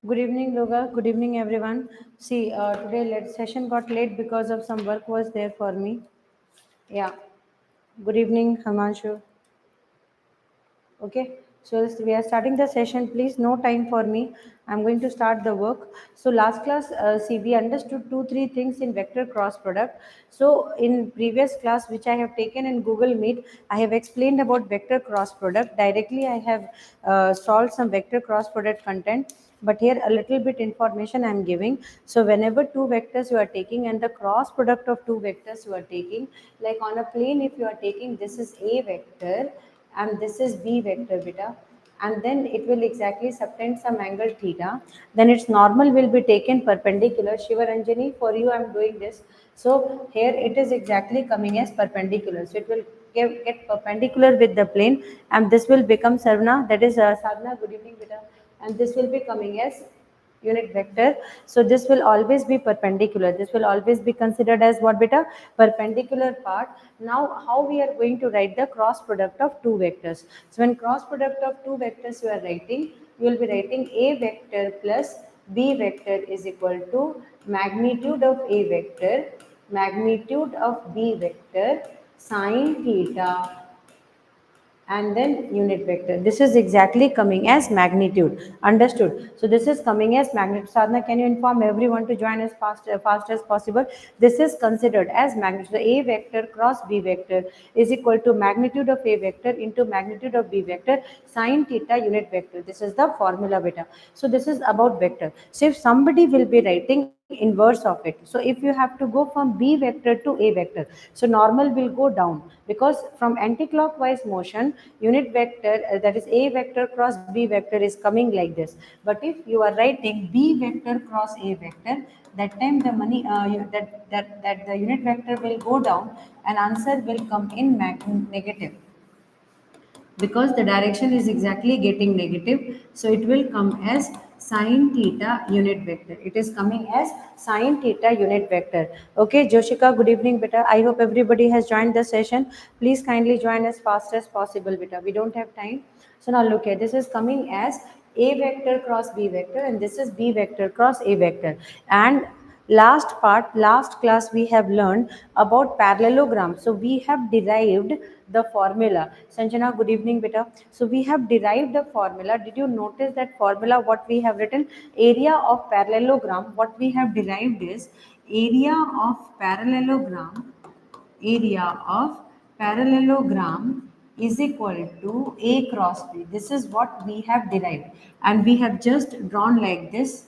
Good evening, Loga. Good evening, everyone. See, today session got late because of some work was there for me. Yeah. Good evening, Hamanshu. Okay. So we are starting the session. Please, no time for me. I'm going to start the work. So last class, see, we understood three things in vector cross product. So in previous class, which I have taken in Google Meet, I have explained about vector cross product. Directly, I have solved some vector cross product content, but here a little bit information I'm giving. So whenever two vectors you are taking and the cross product of two vectors you are taking, like on a plane, if you are taking this is a vector and this is b vector beta, and then it will exactly subtend some angle theta, then its normal will be taken perpendicular. Shiva Ranjani, for you I'm doing this. So here it is exactly coming as perpendicular, so it will get perpendicular with the plane, and this will become Sarvana, that is Sadhana, good evening beta, and this will be coming as unit vector. So this will always be perpendicular. This will always be considered as what beta? Perpendicular part. Now how we are going to write the cross product of two vectors? So when cross product of two vectors you are writing, you will be writing a vector plus b vector is equal to magnitude of a vector, magnitude of b vector, sine theta, and then unit vector. This is exactly coming as magnitude. Understood? So this is coming as magnitude. Sadhana, can you inform everyone to join as fast as possible? This is considered as magnitude. So a vector cross b vector is equal to magnitude of a vector into magnitude of b vector sine theta unit vector. This is the formula beta. So this is about vector. So if somebody will be writing inverse of it, so if you have to go from b vector to a vector, so normal will go down, because from anti-clockwise motion unit vector, that is a vector cross b vector, is coming like this. But if you are writing b vector cross a vector, that time the money that the unit vector will go down and answer will come in negative, because the direction is exactly getting negative. So it will come as sine theta unit vector. It is coming as sine theta unit vector. Okay, Joshika, good evening beta. I hope everybody has joined the session. Please kindly join as fast as possible beta, we don't have time. So now look here, this is coming as a vector cross b vector, and this is b vector cross a vector. And last class we have learned about parallelogram. So we have derived the formula. Sanjana, good evening beta. So we have derived the formula. Did you notice that formula what we have written? Area of parallelogram, what we have derived is area of parallelogram, area of parallelogram is equal to a cross b. This is what we have derived, and we have just drawn like this.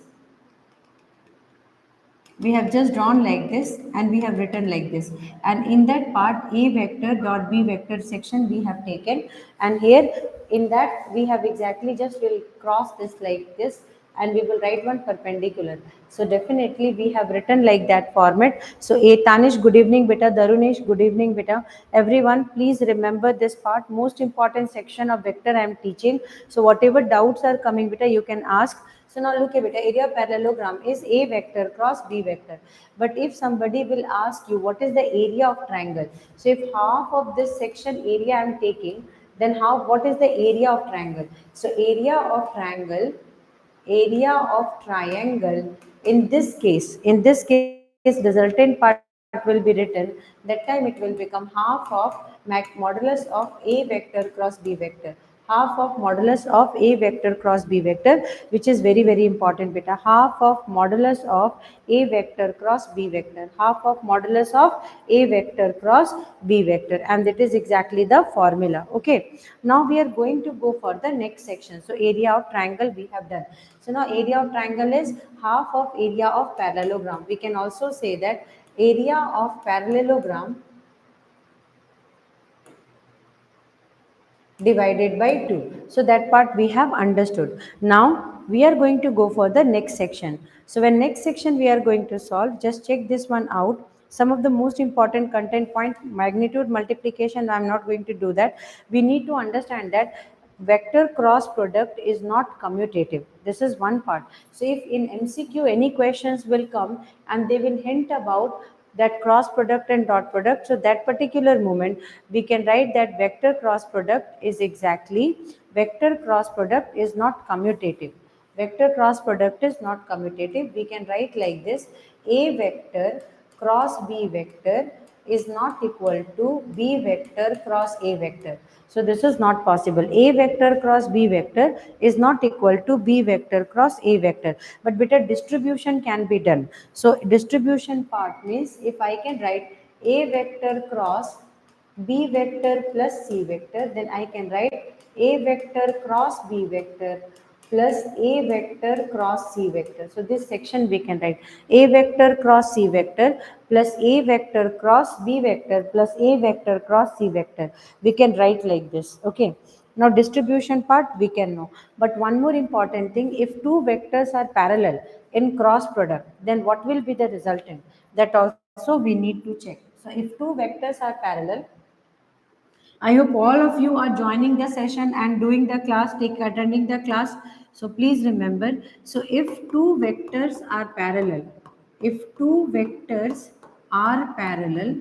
We have just drawn like this, and we have written like this, and in that part a vector dot b vector section we have taken, and here in that we have exactly just will cross this like this, and we will write one perpendicular. So definitely we have written like that format. So a Tanish, good evening beta. Darunesh, good evening beta. Everyone, please remember this part, most important section of vector I am teaching. So whatever doubts are coming beta, you can ask. So now look at beta, area of parallelogram is a vector cross b vector. But if somebody will ask you what is the area of triangle, so if half of this section area I am taking, then what is the area of triangle? So area of triangle, in this case the resultant part will be written. That time it will become half of modulus of a vector cross b vector, half of modulus of a vector cross b vector, which is very very important beta. Half of modulus of a vector cross b vector, half of modulus of a vector cross b vector, and that is exactly the formula. Okay, now we are going to go for the next section. So area of triangle we have done. So now area of triangle is half of area of parallelogram. We can also say that area of parallelogram divided by 2. So that part we have understood. Now we are going to go for the next section. So when next section we are going to solve, just check this one out. Some of the most important content point, magnitude multiplication, I am not going to do that. We need to understand that vector cross product is not commutative. This is one part. So if in MCQ any questions will come and they will hint about that cross product and dot product, so that particular moment we can write that vector cross product is not commutative. Vector cross product is not commutative. We can write like this: A vector cross B vector is not equal to B vector cross A vector. So this is not possible. A vector cross B vector is not equal to B vector cross A vector. But better distribution can be done. So distribution part means if I can write A vector cross B vector plus C vector, then I can write A vector cross B vector plus A vector cross C vector. So this section we can write A vector cross C vector plus A vector cross B vector plus A vector cross C vector. We can write like this. Okay. Now distribution part we can know. But one more important thing, if two vectors are parallel in cross product, then what will be the resultant? That also we need to check. So if two vectors are parallel, I hope all of you are joining the session and doing the class, attending the class. So please remember, so if two vectors are parallel, if two vectors are parallel,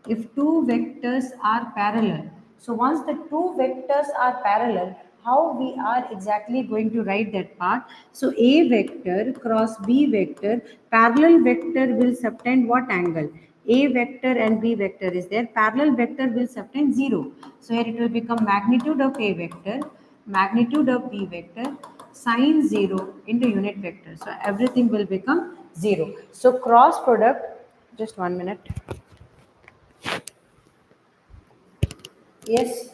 if two vectors are parallel, so once the two vectors are parallel, how we are exactly going to write that part? So A vector cross B vector, parallel vector will subtend what angle? A vector and B vector is there. Parallel vector will subtend 0. So here it will become magnitude of A vector, magnitude of B vector, sine 0 into unit vector. So everything will become 0. So cross product, just 1 minute. Yes.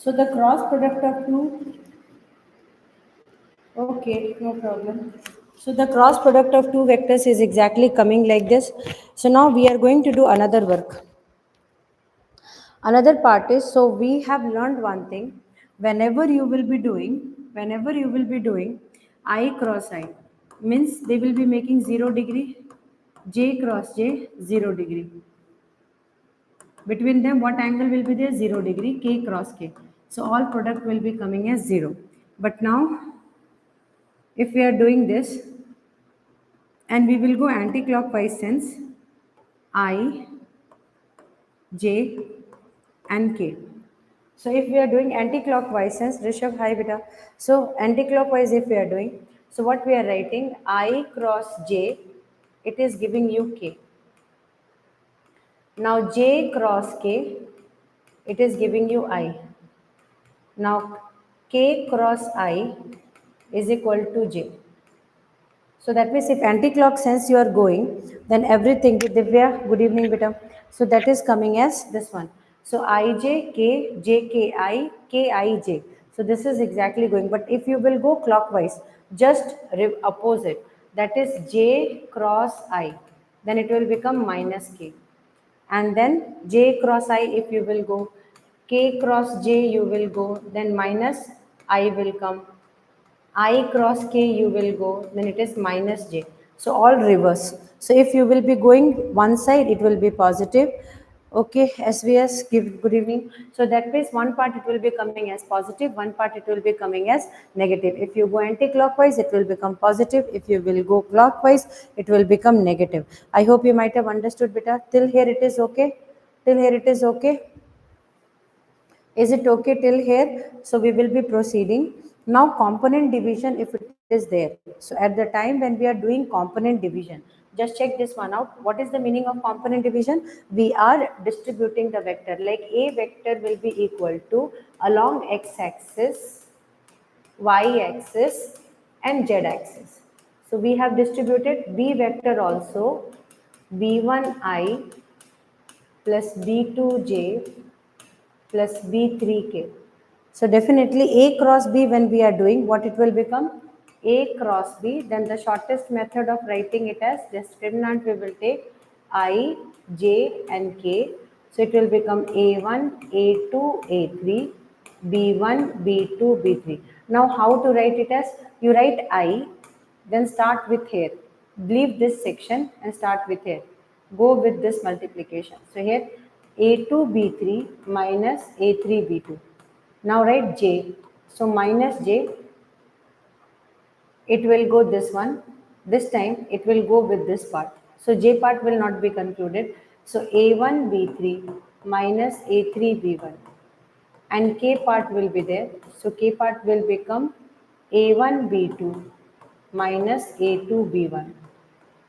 So the cross product of two, okay, no problem. So the cross product of two vectors is exactly coming like this. So now we are going to do another work. Another part is, so we have learned one thing. Whenever you will be doing I cross I, means they will be making 0 degree, J cross J 0 degree. Between them, what angle will be there? 0 degree, K cross K. So all product will be coming as 0. But now, if we are doing this, and we will go anti-clockwise sense, I, J, and K. So if we are doing anti-clockwise sense, Rishabh, hi beta. So anti-clockwise if we are doing, so what we are writing, I cross J, it is giving you K. Now J cross K, it is giving you I. Now K cross I is equal to J. So that means if anti-clock sense you are going, then everything, Divya, good evening beta. So that is coming as this one. So IJ, K, JKI, KIJ. So this is exactly going. But if you will go clockwise, just opposite. That is J cross I. Then it will become minus K. And then J cross I if you will go. K cross J you will go. Then minus I will come. I cross K you will go, then it is minus J. So all reverse. So if you will be going one side, it will be positive. Okay, SVS, give good evening. So that means one part it will be coming as positive, one part it will be coming as negative. If you go anti-clockwise, it will become positive. If you will go clockwise, it will become negative. I hope you might have understood better. Till here it is okay. Till here it is okay. Is it okay till here? So we will be proceeding. Now component division if it is there. So at the time when we are doing component division, Just check this one out. What is the meaning of component division? We are distributing the vector, like a vector will be equal to along x-axis, y-axis and z-axis. So we have distributed b vector also, b1i plus b2j plus B3K. So definitely A cross B, when we are doing, what it will become? A cross B. Then the shortest method of writing it as discriminant, we will take I, J and K. So it will become A1, A2, A3, B1, B2, B3. Now how to write it as? You write I, then start with here. Leave this section and start with here. Go with this multiplication. So here A2B3 minus A3B2. Now write J. So minus J, it will go this one. This time it will go with this part. So J part will not be concluded. So A1B3 minus A3B1. And K part will be there. So K part will become A1B2 minus A2B1.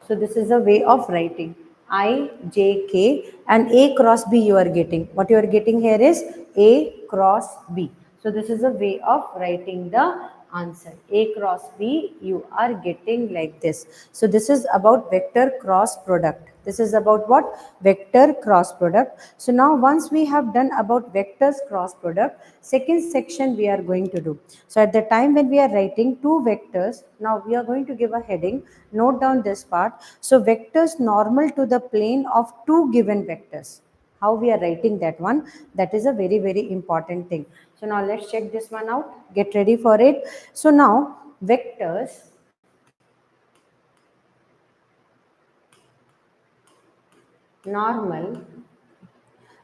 So this is a way of writing I, J, K and A cross B you are getting. What you are getting here is A cross B. So this is a way of writing the answer. A cross B you are getting like this. So this is about vector cross product. This is about what? Vector cross product. So now once we have done about vectors cross product, second section we are going to do. So at the time when we are writing two vectors, now we are going to give a heading, note down this part. So vectors normal to the plane of two given vectors. How we are writing that one, that is a very, very important thing. So now let's check this one out. Get ready for it. So now vectors normal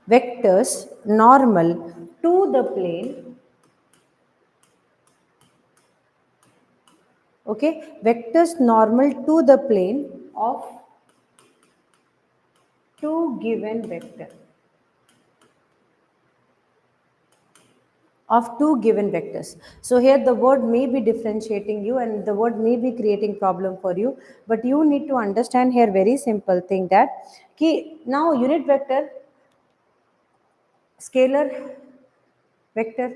vectors normal to the plane, okay, vectors normal to the plane of two given vector, of two given vectors. So here the word may be differentiating you and the word may be creating problem for you, but you need to understand here very simple thing that ki now unit vector, scalar vector.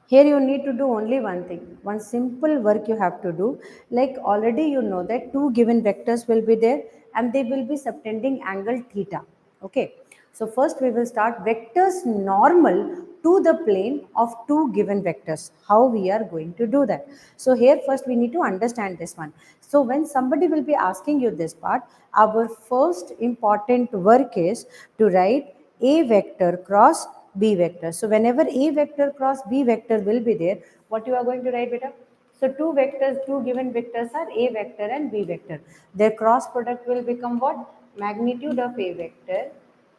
Here you need to do only one thing, one simple work you have to do. Like already you know that two given vectors will be there and they will be subtending angle theta. Okay. So first we will start vectors normal to the plane of two given vectors. How we are going to do that? So here first we need to understand this one. So when somebody will be asking you this part, our first important work is to write a vector cross B vector. So whenever A vector cross B vector will be there, what you are going to write, beta? So two vectors, two given vectors are A vector and B vector. Their cross product will become what? Magnitude of A vector,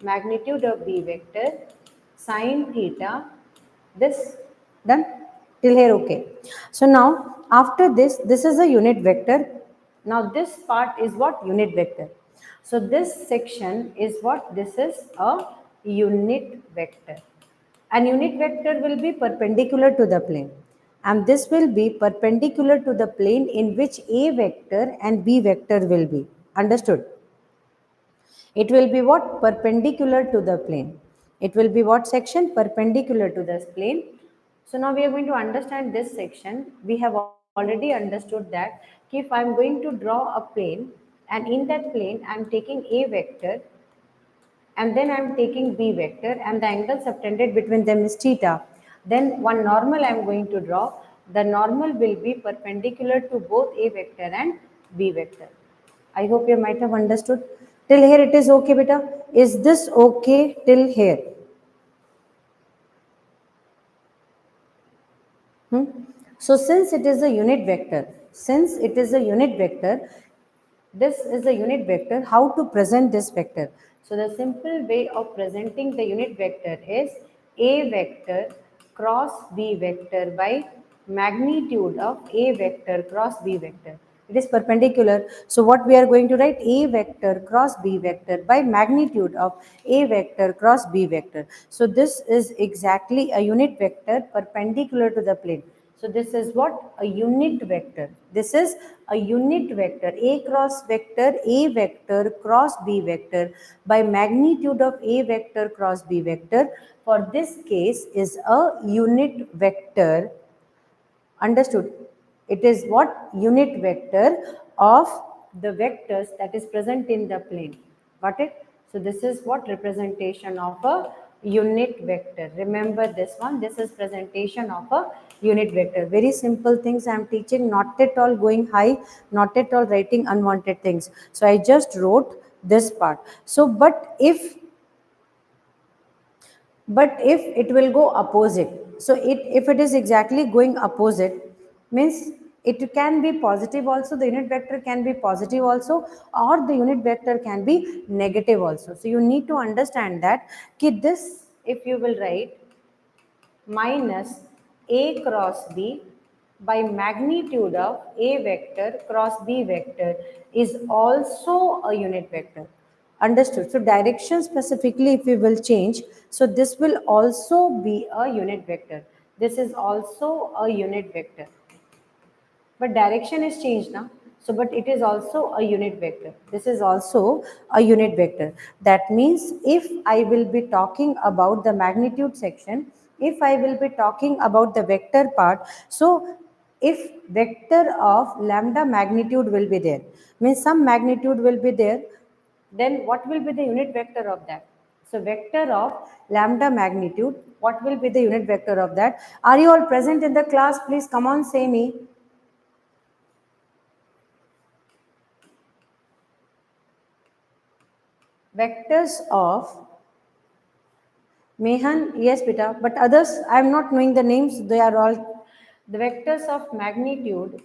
magnitude of B vector, sine theta. This done till here, okay. So now after this, this is a unit vector. Now this part is what? Unit vector. So this section is what? This is a unit vector. An unit vector will be perpendicular to the plane and this will be perpendicular to the plane in which A vector and B vector will be. Understood? It will be what? Perpendicular to the plane. It will be what section? Perpendicular to this plane. So now we are going to understand this section. We have already understood that if I am going to draw a plane and in that plane I am taking A vector and then I am taking B vector and the angle subtended between them is theta. Then one normal I am going to draw. The normal will be perpendicular to both A vector and B vector. I hope you might have understood. Till here it is okay, beta. Is this okay till here? Hmm? So since it is a unit vector, this is a unit vector, how to present this vector? So the simple way of presenting the unit vector is A vector cross B vector by magnitude of A vector cross B vector. It is perpendicular. So what we are going to write? A vector cross B vector by magnitude of A vector cross B vector. So this is exactly a unit vector perpendicular to the plane. So this is what? A unit vector. This is a unit vector. A cross vector, A vector cross B vector by magnitude of A vector cross B vector for this case is a unit vector. Understood? It is what? Unit vector of the vectors that is present in the plane. Got it? So this is what? Representation of a unit vector. Remember this one. This is presentation of a unit vector. Very simple things I am teaching, not at all going high, not at all writing unwanted things. So I just wrote this part. So but if it will go opposite, so if it is exactly going opposite, means it can be positive also, the unit vector can be positive also, or the unit vector can be negative also. So you need to understand that this, if you will write minus A cross B by magnitude of A vector cross B vector is also a unit vector. Understood? So direction specifically if we will change, so this will also be a unit vector. This is also a unit vector. But direction is changed now. So, but it is also a unit vector. This is also a unit vector. That means if I will be talking about the magnitude section, if I will be talking about the vector part, so if vector of lambda magnitude will be there, means some magnitude will be there, then what will be the unit vector of that? So vector of lambda magnitude, what will be the unit vector of that? Are you all present in the class? Please come on, say me. Vectors of Mehan, yes, beta, but others I am not knowing the names, they are all the vectors of magnitude.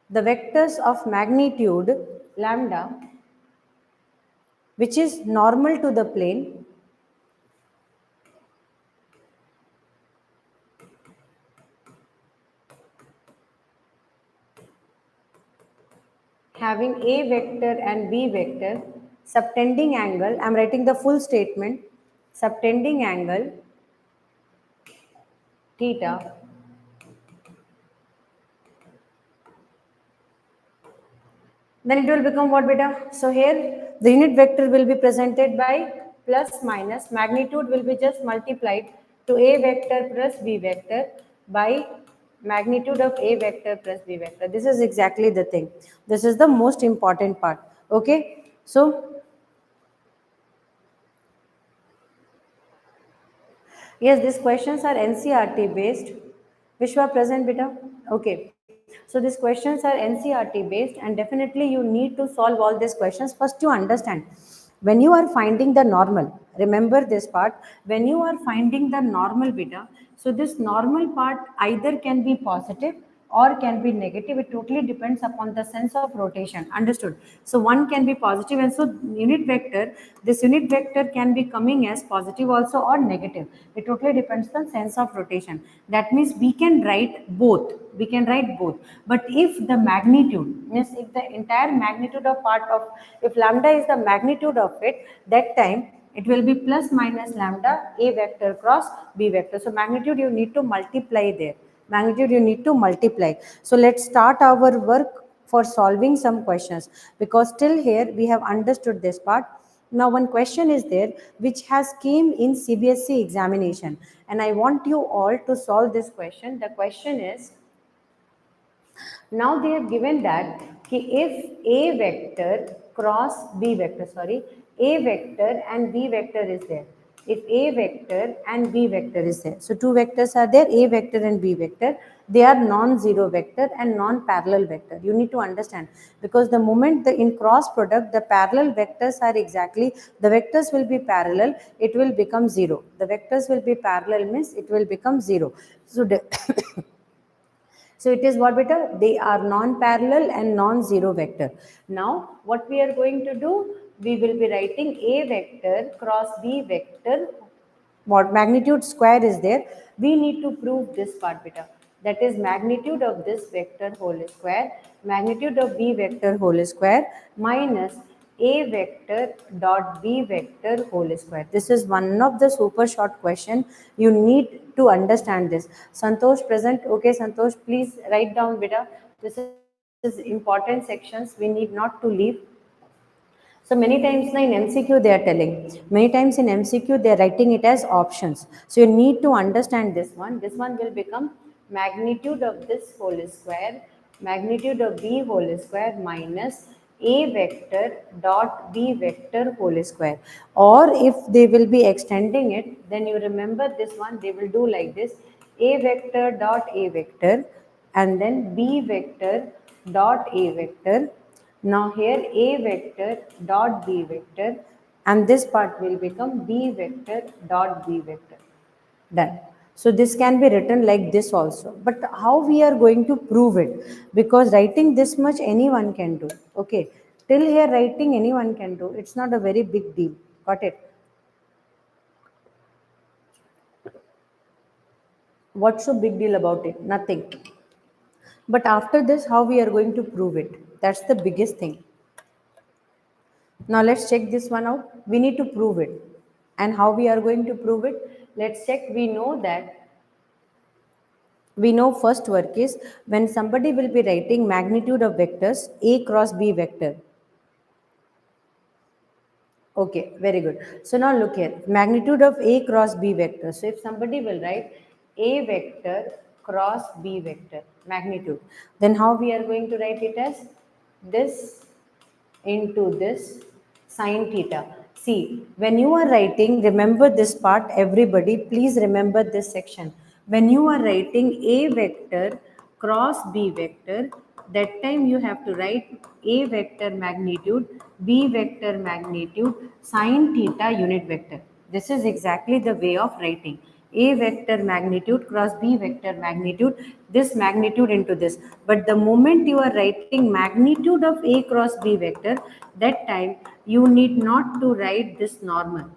The vectors of magnitude lambda, which is normal to the plane, having A vector and B vector, subtending angle, I am writing the full statement, subtending angle theta, then it will become what, beta? So here the unit vector will be presented by plus minus, magnitude will be just multiplied to A vector plus B vector by magnitude of A vector plus B vector. This is exactly the thing. This is the most important part. Okay. So yes, these questions are NCRT based. Vishwa, present, beta? Okay. So these questions are NCRT based, and definitely you need to solve all these questions. First, you understand when you are finding the normal. Remember this part. When you are finding the normal, beta, so this normal part either can be positive or can be negative. It totally depends upon the sense of rotation. Understood? So one can be positive, and so unit vector, this unit vector can be coming as positive also or negative. It totally depends on sense of rotation. That means we can write both. We can write both. But if the magnitude means if the entire magnitude of part of, if lambda is the magnitude of it, that time it will be plus minus lambda A vector cross B vector. So magnitude you need to multiply there. Magnitude you need to multiply. So let's start our work for solving some questions, because till here we have understood this part. Now one question is there which has came in CBSE examination, and I want you all to solve this question. The question is, now they have given that if A vector cross B vector, A vector and B vector is there. If A vector and B vector is there. So two vectors are there, A vector and B vector. They are non-zero vector and non-parallel vector. You need to understand, because the moment in cross product, the parallel vectors are exactly, the vectors will be parallel, it will become zero. The vectors will be parallel means it will become zero. So so it is what, beta? They are non-parallel and non-zero vector. Now what we are going to do? We will be writing A vector cross B vector. What magnitude square is there? We need to prove this part, beta. That is magnitude of this vector whole square, magnitude of B vector whole square minus A vector dot B vector whole square. This is one of the super short question. You need to understand this. Santosh present. Okay, Santosh, please write down, beta. This is important sections. We need not to leave. So many times in MCQ they are telling, many times in MCQ they are writing it as options. So you need to understand this one. This one will become magnitude of this whole square, magnitude of b whole square minus a vector dot b vector whole square. Or if they will be extending it, then you remember this one, they will do like this, a vector dot a vector and then b vector dot a vector. Now here a vector dot b vector and this part will become b vector dot b vector. Done. So this can be written like this also. But how we are going to prove it? Because writing this much anyone can do. Okay. Till here writing anyone can do. It's not a very big deal. Got it? What's so big deal about it? Nothing. But after this, how we are going to prove it? That's the biggest thing. Now let's check this one out. We need to prove it. And how we are going to prove it? Let's check. We know first work is when somebody will be writing magnitude of vectors A cross B vector. Okay, very good. So now look here, magnitude of A cross B vector. So if somebody will write A vector cross B vector, magnitude, then how we are going to write it as this into this sine theta. See, when you are writing, remember this part, everybody, please remember this section. When you are writing A vector cross B vector, that time you have to write A vector magnitude, B vector magnitude, sine theta unit vector. This is exactly the way of writing. A vector magnitude cross B vector magnitude, this magnitude into this. But the moment you are writing magnitude of A cross B vector, that time you need not to write this normal.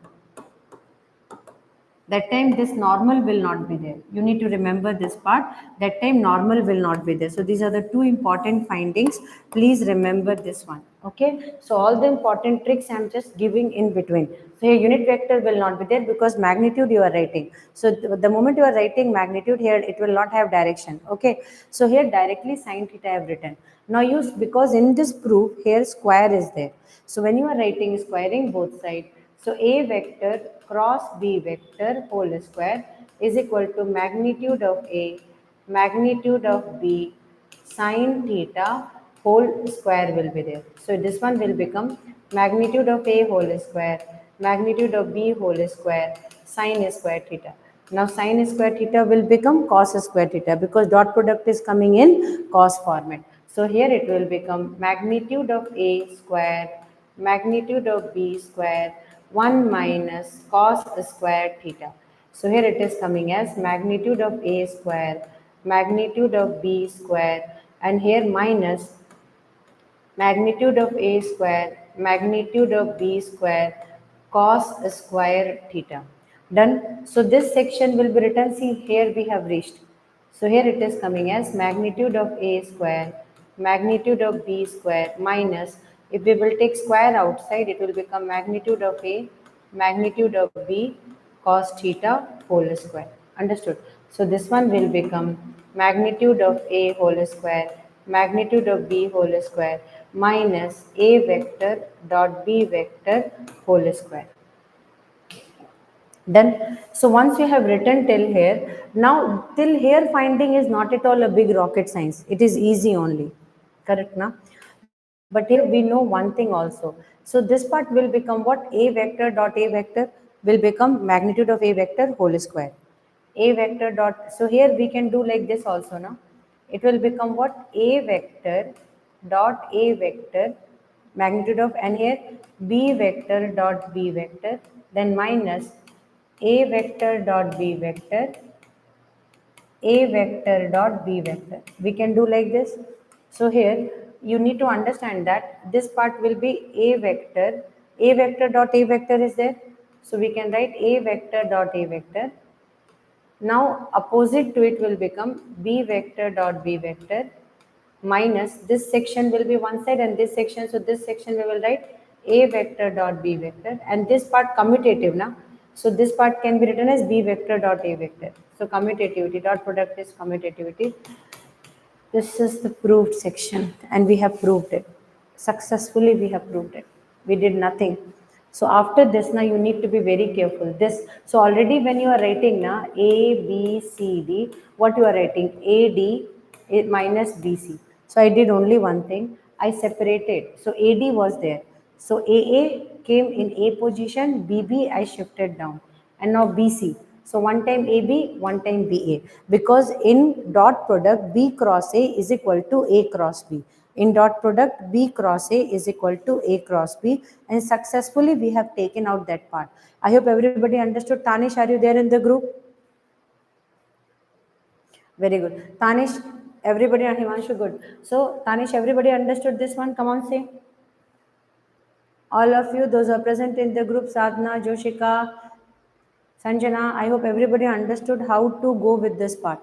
That time this normal will not be there. You need to remember this part. That time normal will not be there. So these are the two important findings. Please remember this one. Okay. So all the important tricks I am just giving in between. So here unit vector will not be there because magnitude you are writing. So the moment you are writing magnitude here, it will not have direction. Okay. So here directly sine theta I have written. Now use, because in this proof here square is there. So when you are writing squaring both sides, so A vector cross B vector whole square is equal to magnitude of A, magnitude of B, sine theta whole square will be there. So this one will become magnitude of A whole square, magnitude of B whole square, sine square theta. Now sine square theta will become cos square theta because dot product is coming in cos format. So here it will become magnitude of A square, magnitude of B square, 1 minus cos square theta. So here it is coming as magnitude of A square, magnitude of B square, and here minus magnitude of A square, magnitude of B square, cos square theta. Done. So this section will be written, see here we have reached. So here it is coming as magnitude of A square, magnitude of B square minus, if we will take square outside, it will become magnitude of A, magnitude of B, cos theta whole square. Understood? So this one will become magnitude of A whole square, magnitude of B whole square minus A vector dot B vector whole square. Done. So once you have written till here, now till here finding is not at all a big rocket science. It is easy only. Correct now? But here we know one thing also. So this part will become what? A vector dot A vector will become magnitude of A vector whole square. A vector dot, so here we can do like this also now. It will become what? A vector dot A vector magnitude of, and here B vector dot B vector, then minus A vector dot B vector, A vector dot B vector. We can do like this. So here you need to understand that this part will be A vector dot A vector is there. So we can write A vector dot A vector. Now opposite to it will become B vector dot B vector minus, this section will be one side and this section, so this section we will write A vector dot B vector, and this part commutative now. So this part can be written as B vector dot A vector. So commutativity dot product is commutativity. This is the proved section, and we have proved it. Successfully, we have proved it. We did nothing. So after this, now you need to be very careful. This, so already when you are writing now A, B, C, D, what you are writing? A, D minus B, C. So I did only one thing. I separated. So AD was there. So AA came in A position, BB I shifted down, and now BC. So one time AB, one time BA. Because in dot product, B cross A is equal to A cross B. In dot product, B cross A is equal to A cross B. And successfully we have taken out that part. I hope everybody understood. Tanish, are you there in the group? Very good. Tanish, everybody, and Himanshu, good. So Tanish, everybody understood this one? Come on, say. All of you, those who are present in the group, Sadhana, Joshika, Sanjana, I hope everybody understood how to go with this part.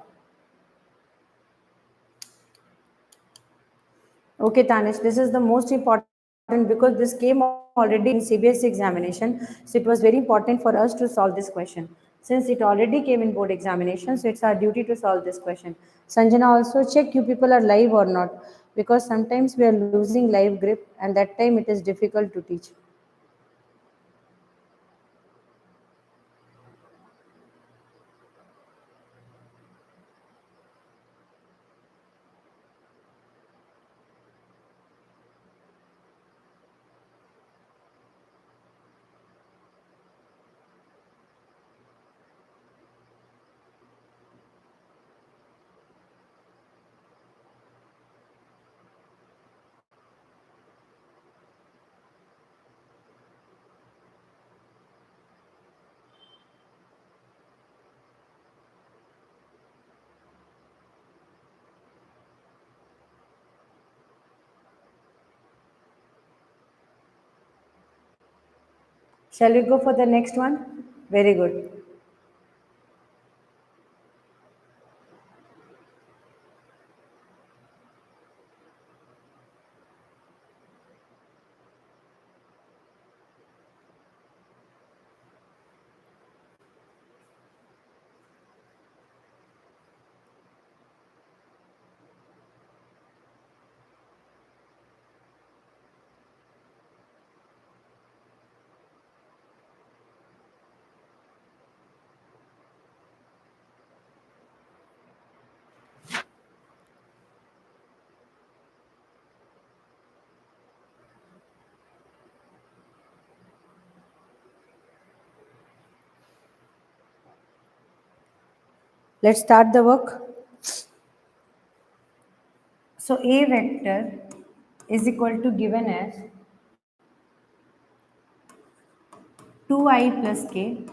Okay, Tanish, this is the most important because this came already in CBSE examination. So it was very important for us to solve this question. Since it already came in board examination, so it's our duty to solve this question. Sanjana, also check you people are live or not, because sometimes we are losing live grip and that time it is difficult to teach. Shall we go for the next one? Very good. Let's start the work. So A vector is equal to given as 2I plus k,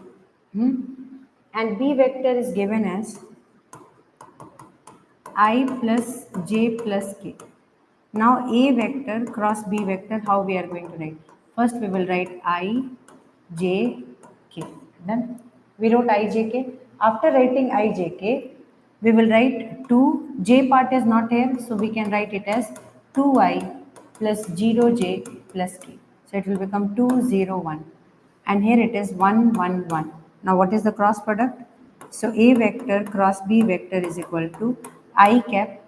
and B vector is given as I plus j plus k. Now A vector cross B vector, how we are going to write? First we will write I, j, k. Done. We wrote I, j, k. After writing I, j, k, we will write 2. J part is not here, so we can write it as 2I plus 0j plus k. So it will become 2, 0, 1. And here it is 1, 1, 1. Now what is the cross product? So A vector cross B vector is equal to I cap,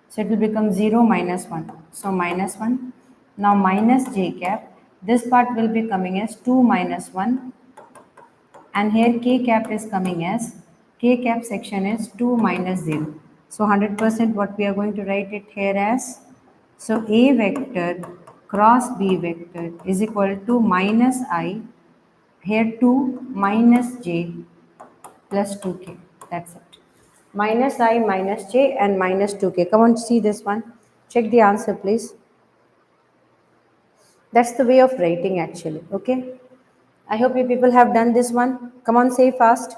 so it will become 0 minus 1. So minus 1. Now minus j cap. This part will be coming as 2 minus 1. And here k cap is coming as, k cap section is 2 minus 0. So 100% what we are going to write it here as, so A vector cross B vector is equal to minus I, here 2 minus j plus 2k. That's it. Minus I minus j and minus 2k. Come on, see this one. Check the answer, please. That's the way of writing actually. Okay. I hope you people have done this one. Come on, say fast.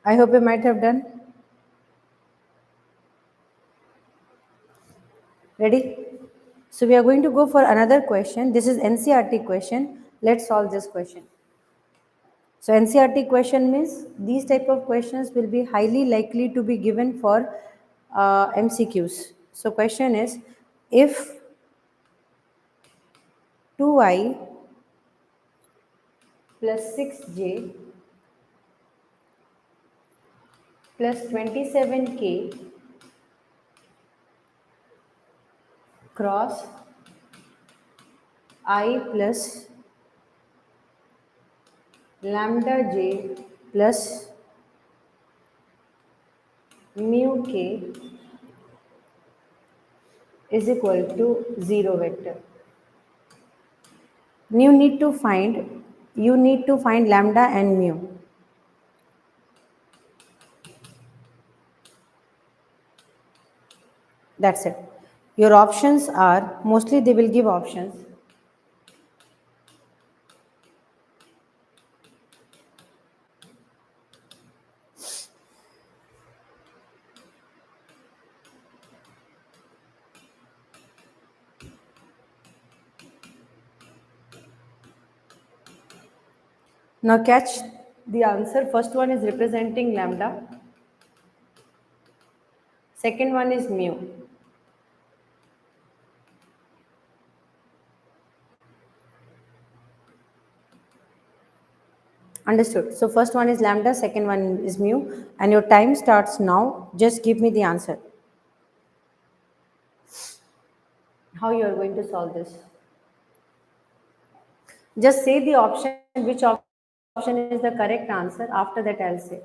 I hope you might have done. Ready? So we are going to go for another question. This is NCRT question. Let's solve this question. So NCRT question means these type of questions will be highly likely to be given for MCQs. So question is, if 2i plus 6j plus 27k cross I plus lambda j plus mu k is equal to 0 vector. You need to find lambda and mu. That's it. Your options are, mostly they will give options. Now catch the answer. First one is representing lambda. Second one is mu. Understood. So first one is lambda, second one is mu, and your time starts now. Just give me the answer. How you are going to solve this? Just say the option, which option is the correct answer. After that, I'll say.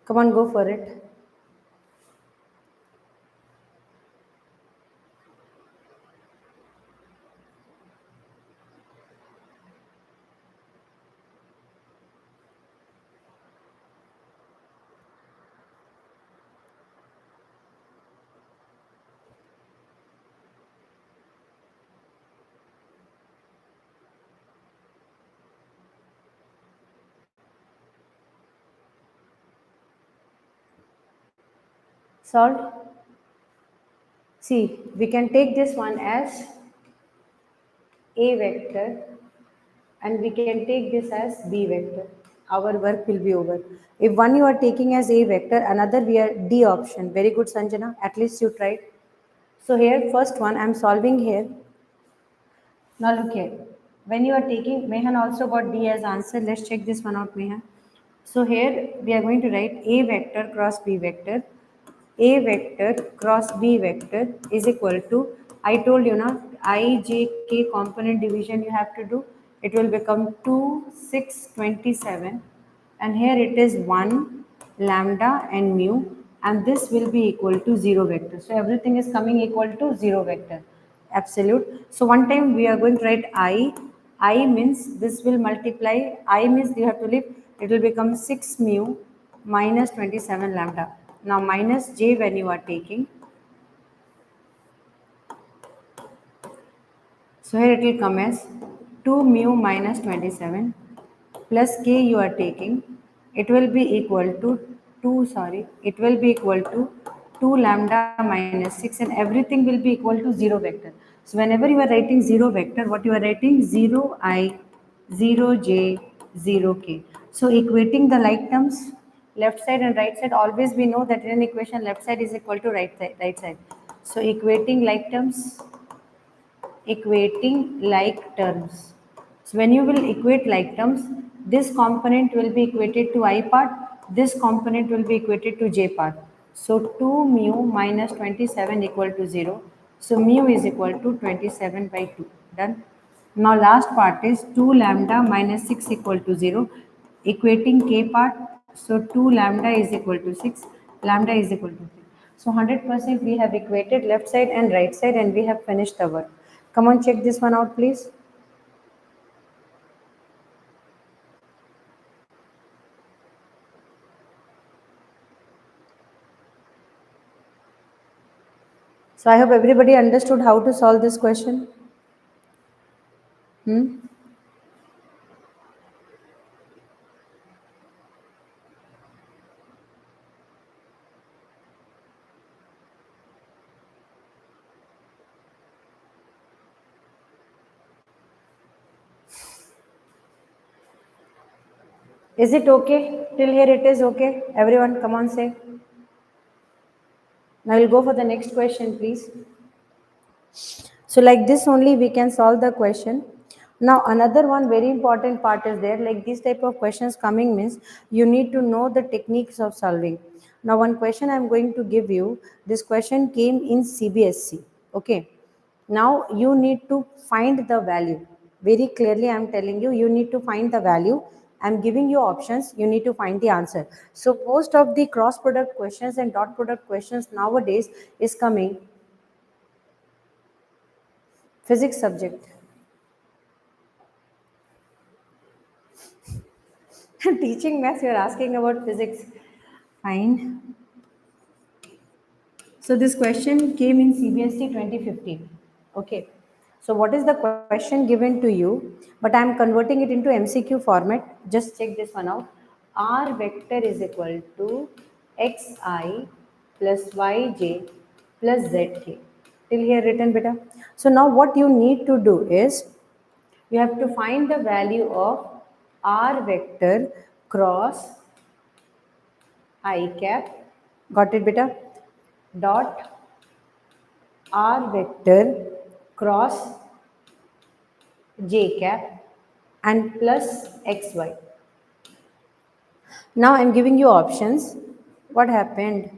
Come on, go for it. Solved? See, we can take this one as A vector and we can take this as B vector. Our work will be over. If one you are taking as A vector, another we are D option. Very good, Sanjana. At least you tried. So here, first one, I am solving here. Now look here. When you are taking, Mehan also got D as answer. Let's check this one out, Mehan. So here we are going to write A vector cross B vector. A vector cross B vector is equal to, I told you now, I, J, K component division you have to do. It will become 2, 6, 27. And here it is 1, lambda and mu. And this will be equal to 0 vector. So everything is coming equal to 0 vector. Absolute. So one time we are going to write I means this will multiply, I means you have to leave, it will become 6 mu minus 27 lambda. Now minus j when you are taking, so here it will come as 2 mu minus 27 plus k you are taking, it will be equal to 2, it will be equal to 2 lambda minus 6 and everything will be equal to 0 vector. So whenever you are writing 0 vector, what you are writing 0i, 0j, 0k. So equating the like terms, left side and right side, always we know that in an equation left side is equal to right side. So equating like terms, equating like terms. So when you will equate like terms, this component will be equated to I part, this component will be equated to j part. So 2 mu minus 27 equal to 0. So mu is equal to 27 by 2. Done. Now last part is 2 lambda minus 6 equal to 0. Equating k part. So 2 lambda is equal to 6. Lambda is equal to 3. So 100% we have equated left side and right side and we have finished the work. Come on, check this one out, please. So I hope everybody understood how to solve this question. Hmm? Is it okay? Till here it is okay? Everyone come on say. Now we'll go for the next question, please. So like this only we can solve the question. Now another one very important part is there, like this type of questions coming means you need to know the techniques of solving. Now one question I'm going to give you, this question came in CBSE. Okay. Now you need to find the value. Very clearly I'm telling you, you need to find the value. I'm giving you options, you need to find the answer. So most of the cross product questions and dot product questions nowadays is coming physics subject. Teaching maths, you're asking about physics. Fine. So this question came in CBSE 2015. Okay. So what is the question given to you? But I'm converting it into MCQ format. Just check this one out. R vector is equal to xi plus yj plus zk. Till here written, beta. So now what you need to do is you have to find the value of r vector cross I cap, got it beta, dot r vector cross j cap and plus xy. Now I'm giving you options. What happened?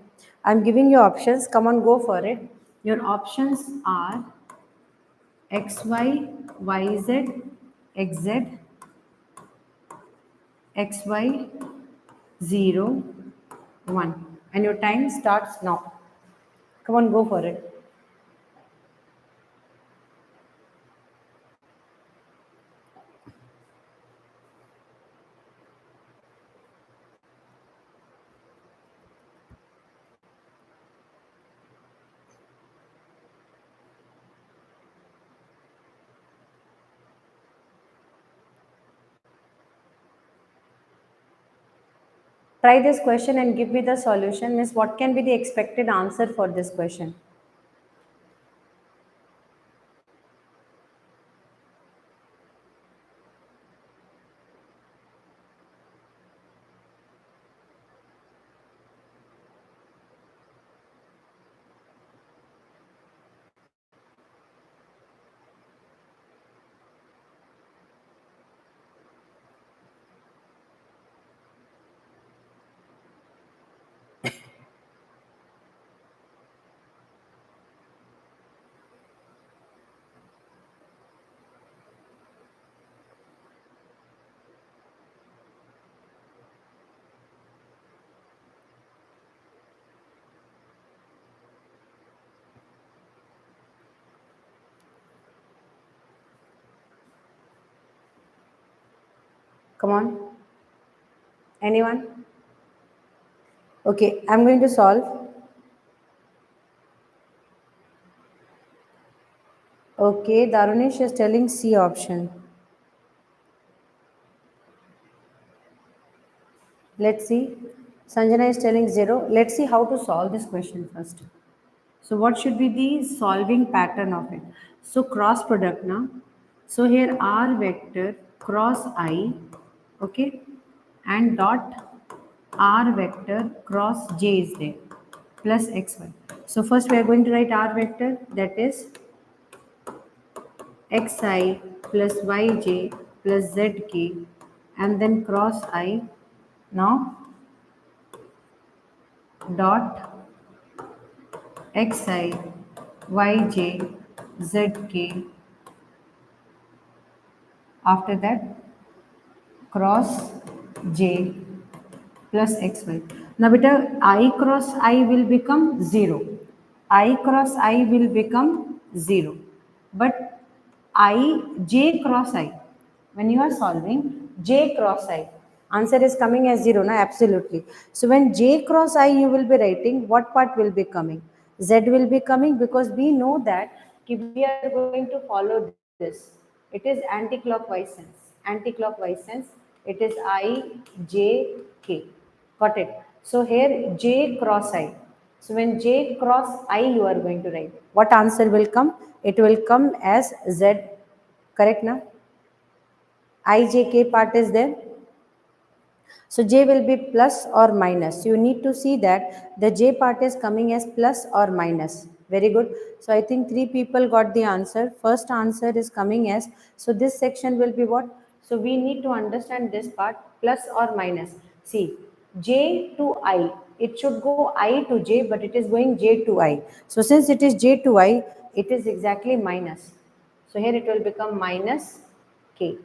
I'm giving you options. Come on, go for it. Your options are xy, yz, xz, xy, 0, 1. And your time starts now. Come on, go for it. Try this question and give me the solution. Miss, what can be the expected answer for this question? Come on. Anyone? Okay, I'm going to solve. Okay, Darunesh is telling C option. Let's see. Sanjana is telling 0. Let's see how to solve this question first. So what should be the solving pattern of it? So cross product now. So here R vector cross I, okay, and dot R vector cross J is there plus xy. So first we are going to write R vector, that is xi plus yj plus zk, and then cross I now dot xi yj zk, after that cross j plus xy. Now beta I cross I will become 0. I cross I will become 0. But I j cross I, when you are solving j cross I, answer is coming as 0 na, absolutely. So when j cross I you will be writing, what part will be coming? Z will be coming because we know that we are going to follow this. It is anti-clockwise sense. Anti-clockwise sense. It is I, J, K. Got it? So here J cross I. So when J cross I you are going to write. What answer will come? It will come as Z. Correct now? I, J, K part is there. So J will be plus or minus. You need to see that the J part is coming as plus or minus. Very good. So I think 3 people got the answer. First answer is coming as, so this section will be what? So we need to understand this part, plus or minus. See, J to I. It should go I to J, but it is going J to I. So since it is J to I, it is exactly minus. So here it will become minus K,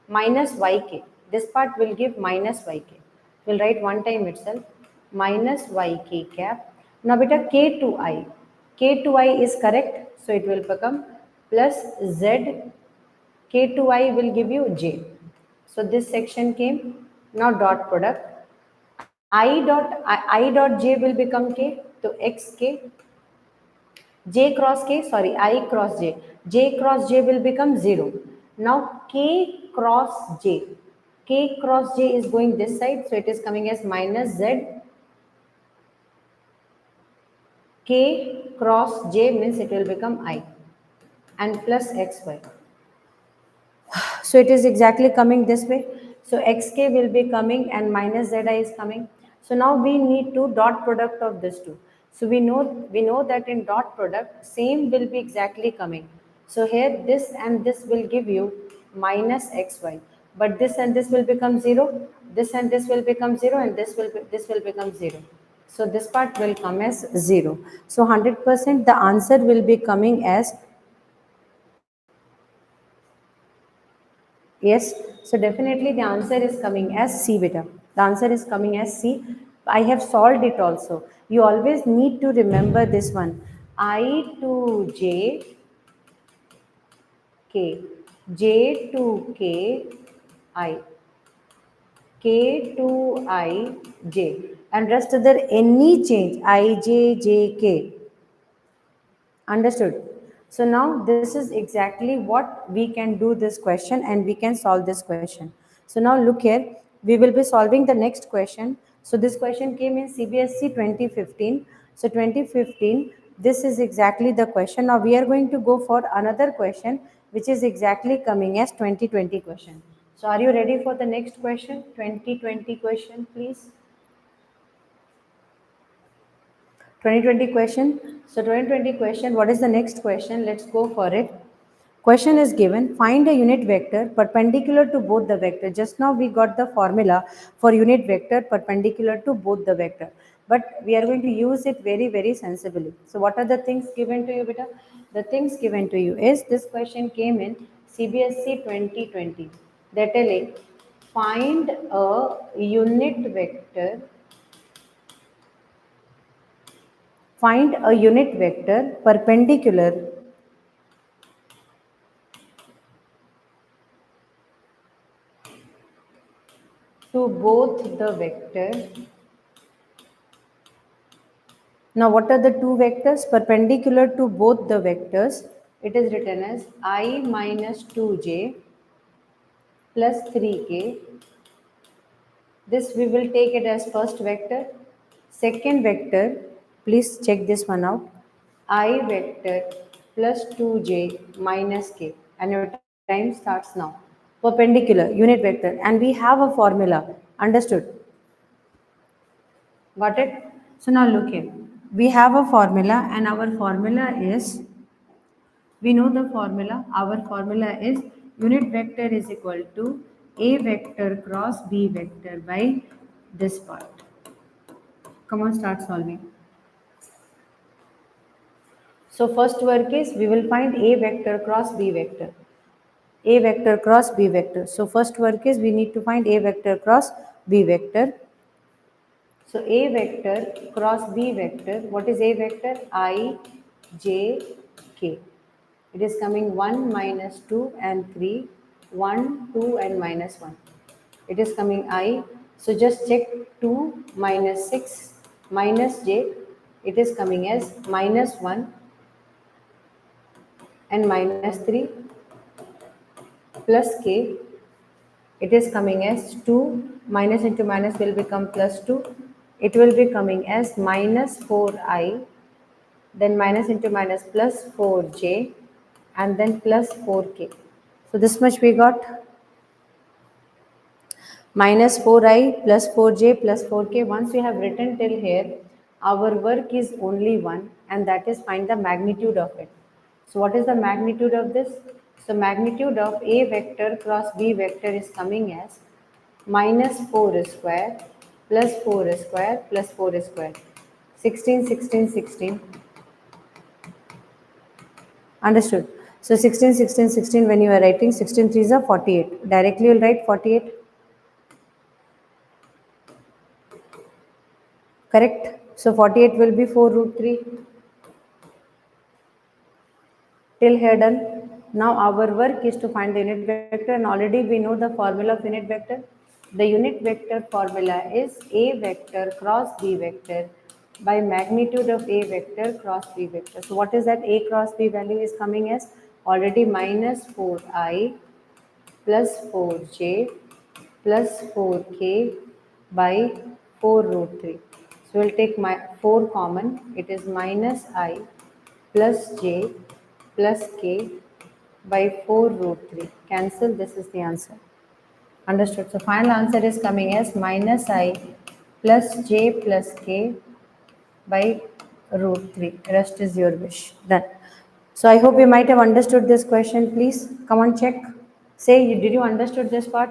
minus yk. This part will give minus yk. We'll write one time itself, minus yk cap. Now beta k to I. K to I is correct, so it will become plus z. K to I will give you j. So this section came. Now dot product. I dot j will become k. So xk. J cross K, sorry, I cross J. J cross J will become 0. Now K cross J. K cross J is going this side, so it is coming as minus Z. K cross J means it will become I and plus XY. So it is exactly coming this way. So xk will be coming and minus zi is coming. So now we need to dot product of this two. So we know that in dot product same will be exactly coming. So here this and this will give you minus xy, but this and this will become 0. This and this will become 0, and this will become 0. So this part will come as 0. So 100% the answer will be coming as yes, so definitely the answer is coming as C beta. The answer is coming as C. I have solved it also. You always need to remember this one. I to J, K. J to K, I. K to I, J. And rest of there any change, I, J, J, K. Understood. So now this is exactly what we can do this question and we can solve this question. So now look here, we will be solving the next question. So this question came in CBSE 2015. So 2015, this is exactly the question. Now we are going to go for another question which is exactly coming as 2020 question. So are you ready for the next question? 2020 question, please. 2020 question. So 2020 question, what is the next question? Let's go for it. Question is given, find a unit vector perpendicular to both the vector. Just now we got the formula for unit vector perpendicular to both the vector. But we are going to use it very, very sensibly. So what are the things given to you, beta? The things given to you is, this question came in CBSE 2020. They're telling, find a unit vector. Find a unit vector perpendicular to both the vector. Now what are the two vectors perpendicular to both the vectors? It is written as I minus 2j plus 3k. This we will take it as first vector. Second vector, please check this one out. I vector plus 2j minus k, and your time starts now. Perpendicular unit vector, and we have a formula. Understood? Got it? So now look here. We have a formula, and our formula is, we know the formula. Our formula is unit vector is equal to A vector cross B vector by this part. Come on, start solving. So first work is, we will find A vector cross B vector. A vector cross B vector. So first work is, we need to find A vector cross B vector. So A vector cross B vector, what is A vector? I, J, K. It is coming 1, minus 2 and 3, 1, 2 and minus 1. It is coming I. So just check 2 minus 6 minus J. it is coming as minus 1 and minus 3 plus k, it is coming as 2, minus into minus will become plus 2, it will be coming as minus 4i, then minus into minus plus 4j, and then plus 4k. So this much we got, minus 4i plus 4j plus 4k. Once we have written till here, our work is only one, and that is find the magnitude of it. So what is the magnitude of this? So magnitude of a vector cross b vector is coming as minus 4 square plus 4 square plus 4 square. 16, 16, 16. Understood. So 16, 16, 16, when you are writing 16 threes are 48. Directly you will write 48. Correct. So 48 will be 4 root 3. Till here done. Now our work is to find the unit vector, and already we know the formula of unit vector. The unit vector formula is a vector cross b vector by magnitude of a vector cross b vector. So what is that? A cross b value is coming as already minus 4i plus 4j plus 4k by 4 root 3. So we'll take my 4 common. It is minus I plus j plus k by 4 root 3. Cancel. This is the answer. Understood. So final answer is coming as minus I plus j plus k by root 3. Rest is your wish. Done. So I hope you might have understood this question. Please come on, check. Say, did you understood this part?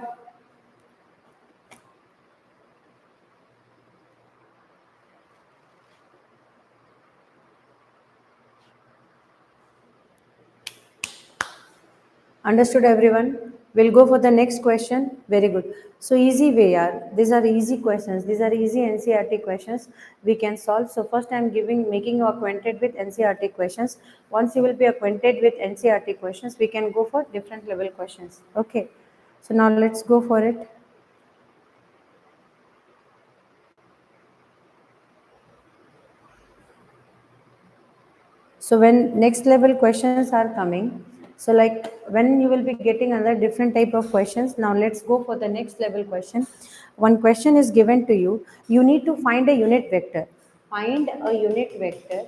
Understood everyone? We'll go for the next question. Very good. So easy way, yaar. These are easy questions. These are easy NCRT questions we can solve. So first I'm making you acquainted with NCRT questions. Once you will be acquainted with NCRT questions, we can go for different level questions. Okay. So now let's go for it. So when next level questions are coming, so like when you will be getting another different type of questions, now let's go for the next level question. One question is given to you, you need to find a unit vector. Find a unit vector,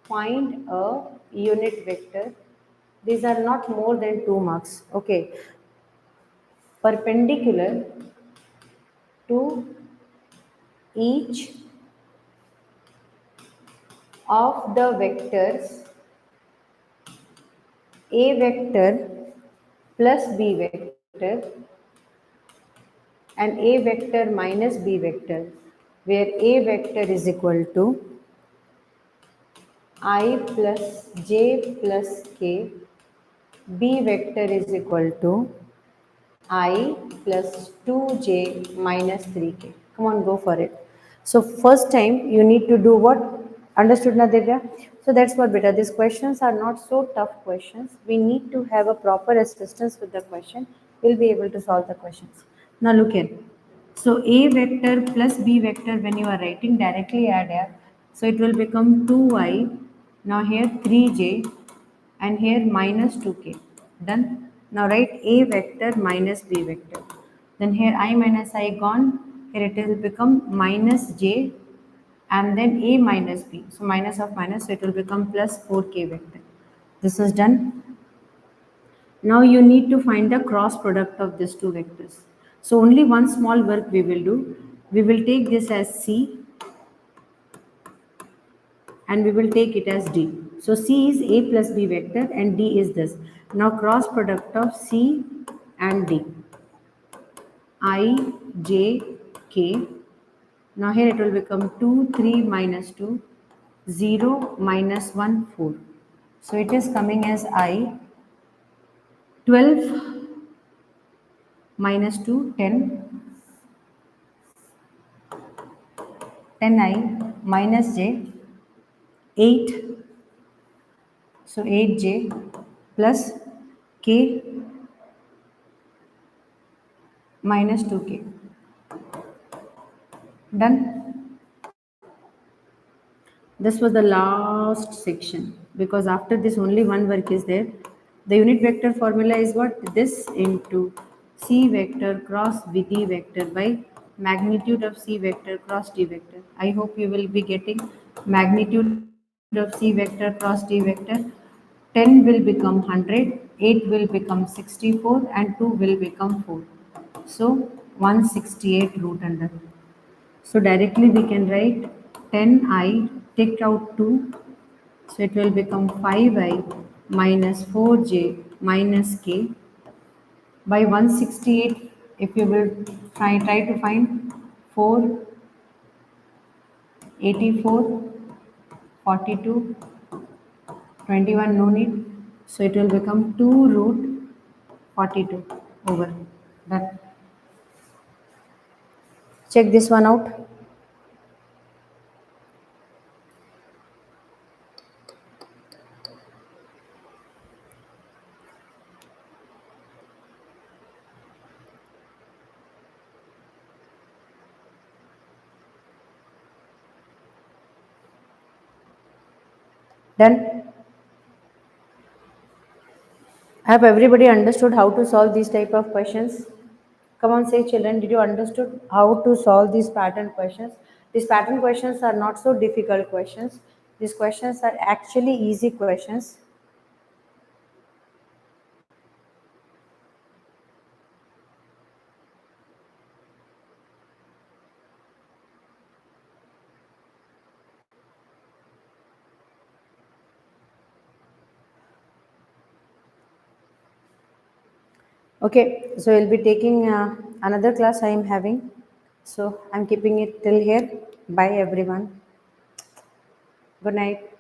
find a unit vector. These are not more than 2 marks, okay. Perpendicular to each of the vectors a vector plus b vector and a vector minus b vector, where a vector is equal to I plus j plus k, b vector is equal to I plus 2j minus 3k. Come on, go for it. So first time you need to do what? Understood, Nadivya? So that's what, beta. These questions are not so tough questions. We need to have a proper assistance with the question. We'll be able to solve the questions. Now look here. So a vector plus b vector, when you are writing, directly add here. So it will become 2i. Now here 3j and here minus 2k. Done. Now write a vector minus b vector. Then here I minus I gone. Here it will become minus j and then a minus b. So minus of minus, so it will become plus 4k vector. This is done. Now you need to find the cross product of these two vectors. So only one small work we will do. We will take this as C and we will take it as D. So C is A plus B vector and D is this. Now cross product of C and D. I, J, K. Now here it will become 2, 3 minus 2, 0 minus 1, 4. So it is coming as I, 12 minus 2, 10, 10i minus j, 8, so 8j plus k minus 2k. Done. This was the last section because after this only one work is there. The unit vector formula is what? This into C vector cross VD vector by magnitude of C vector cross D vector. I hope you will be getting magnitude of C vector cross D vector. 10 will become 100, 8 will become 64 and 2 will become 4. So 168 root under. So directly we can write 10I, take out 2, so it will become 5I minus 4J minus K by 168. If you will try to find 4, 84, 42, 21, no need. So it will become 2 root 42 over. Done. Check this one out. Done. Have everybody understood how to solve these type of questions? Come on, say children, did you understood how to solve these pattern questions? These pattern questions are not so difficult questions. These questions are actually easy questions. Okay, so we'll be taking another class I am having. So I'm keeping it till here. Bye everyone. Good night.